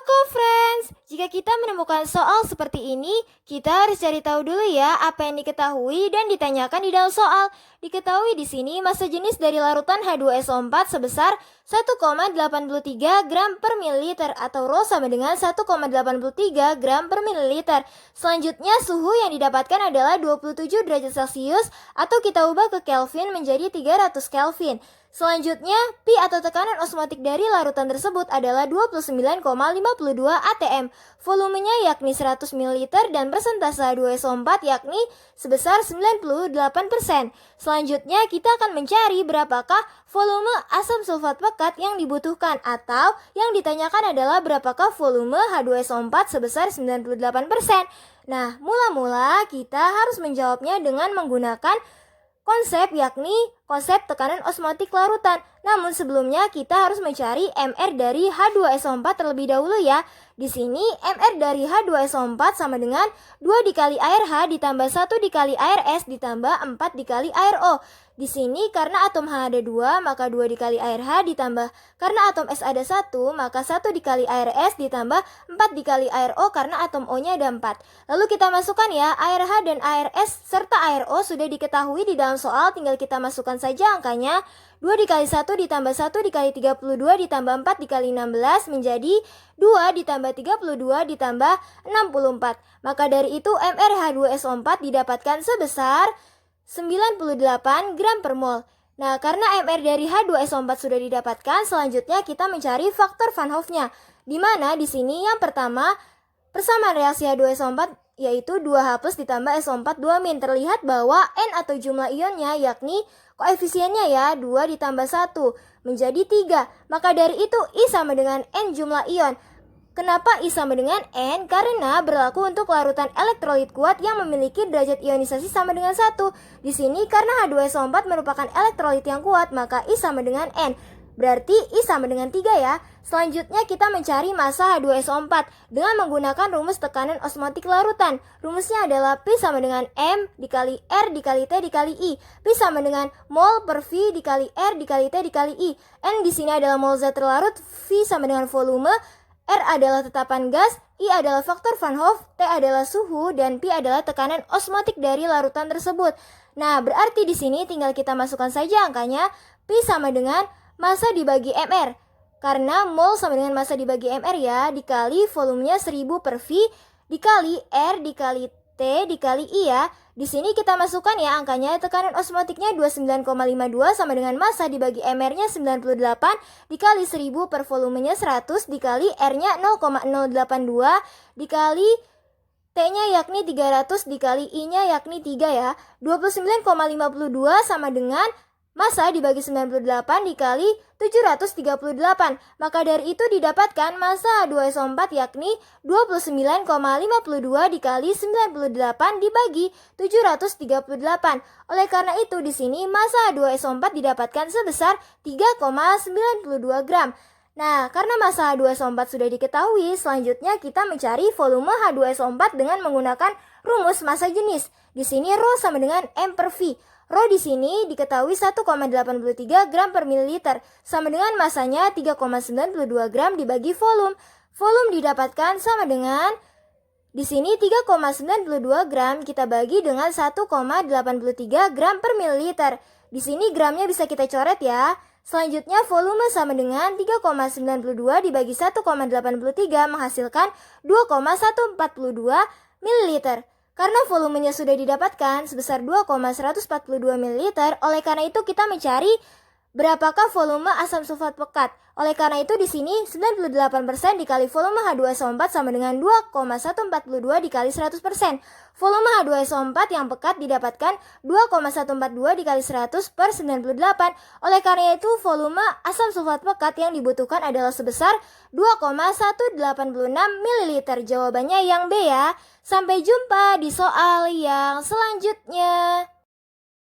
Friends, jika kita menemukan soal seperti ini, kita harus cari tahu dulu ya apa yang diketahui dan ditanyakan di dalam soal. Diketahui di sini massa jenis dari larutan H2SO4 sebesar 1,83 gram per mililiter atau Rho sama dengan 1,83 gram per mililiter. Selanjutnya suhu yang didapatkan adalah 27 derajat Celcius atau kita ubah ke Kelvin menjadi 300 Kelvin. Selanjutnya, pi atau tekanan osmotik dari larutan tersebut adalah 29,52 atm. Volumenya yakni 100 ml dan persentase H2SO4 yakni sebesar 98%. Selanjutnya, kita akan mencari berapakah volume asam sulfat pekat yang dibutuhkan atau yang ditanyakan adalah berapakah volume H2SO4 sebesar 98%. Nah, mula-mula kita harus menjawabnya dengan menggunakan konsep yakni konsep tekanan osmotik larutan. Namun sebelumnya kita harus mencari MR dari H2SO4 terlebih dahulu ya. Di sini MR dari H2SO4 sama dengan 2 dikali air H ditambah 1 dikali air S ditambah 4 dikali air O. Di sini karena atom H ada 2 maka 2 dikali air H ditambah karena atom S ada 1 maka 1 dikali air S ditambah 4 dikali air O karena atom O-nya ada 4. Lalu kita masukkan ya air H dan air S serta air O sudah diketahui di dalam soal, tinggal kita masukkan saja angkanya. 2 dikali 1 ditambah 1 dikali 32 ditambah 4 dikali 16 menjadi 2 ditambah 32 ditambah 64. Maka dari itu MrH2SO4 didapatkan sebesar 98 gram per mol. Nah, karena MR dari H2SO4 sudah didapatkan, selanjutnya kita mencari faktor Van Hoff-nya. Di mana di sini yang pertama persamaan reaksi H2SO4 yaitu 2H plus ditambah SO4 2-. Terlihat bahwa N atau jumlah ionnya yakni koefisiennya ya 2 ditambah 1 menjadi 3. Maka dari itu I sama dengan N jumlah ion. Kenapa I sama dengan N? Karena berlaku untuk larutan elektrolit kuat yang memiliki derajat ionisasi sama dengan 1. Di sini karena H2SO4 merupakan elektrolit yang kuat, maka I sama dengan N. Berarti I sama dengan 3 ya. Selanjutnya kita mencari massa H2SO4 dengan menggunakan rumus tekanan osmotik larutan. Rumusnya adalah P sama dengan M dikali R dikali T dikali I. P sama dengan mol per V dikali R dikali T dikali I. N di sini adalah mol zat terlarut, V sama dengan volume, R adalah tetapan gas, I adalah faktor Van Hoff, T adalah suhu, dan P adalah tekanan osmotik dari larutan tersebut. Nah, berarti di sini tinggal kita masukkan saja angkanya. P sama dengan massa dibagi MR. Karena mol sama dengan massa dibagi MR ya, dikali volumenya 1000 per V, dikali R dikali T dikali I ya. Di sini kita masukkan ya angkanya, tekanan osmotiknya 29,52 sama dengan massa dibagi MR-nya 98 dikali 1000 per volumenya 100 dikali R-nya 0,082 dikali T-nya yakni 300 dikali I-nya yakni 3 ya. 29,52 sama dengan massa dibagi 98 dikali 738. Maka dari itu didapatkan massa H2SO4 yakni 29,52 dikali 98 dibagi 738. Oleh karena itu di sini massa H2SO4 didapatkan sebesar 3,92 gram. Nah, karena massa H2SO4 sudah diketahui, selanjutnya kita mencari volume H2SO4 dengan menggunakan rumus massa jenis. Di sini Rho sama dengan M per V. Rho di sini diketahui 1,83 gram per mililiter, sama dengan masanya 3,92 gram dibagi volume. Volume didapatkan sama dengan di sini 3,92 gram kita bagi dengan 1,83 gram per mililiter. Di sini gramnya bisa kita coret ya. Selanjutnya volume sama dengan 3,92 dibagi 1,83 menghasilkan 2,142 mililiter. Karena volumenya sudah didapatkan sebesar 2,142 ml, oleh karena itu kita mencari berapakah volume asam sulfat pekat. Oleh karena itu di sini 98% dikali volume H2SO4 sama dengan 2,142 dikali 100%. Volume H2SO4 yang pekat didapatkan 2,142 dikali 100 per 98. Oleh karena itu volume asam sulfat pekat yang dibutuhkan adalah sebesar 2,186 ml. Jawabannya yang B ya. Sampai jumpa di soal yang selanjutnya.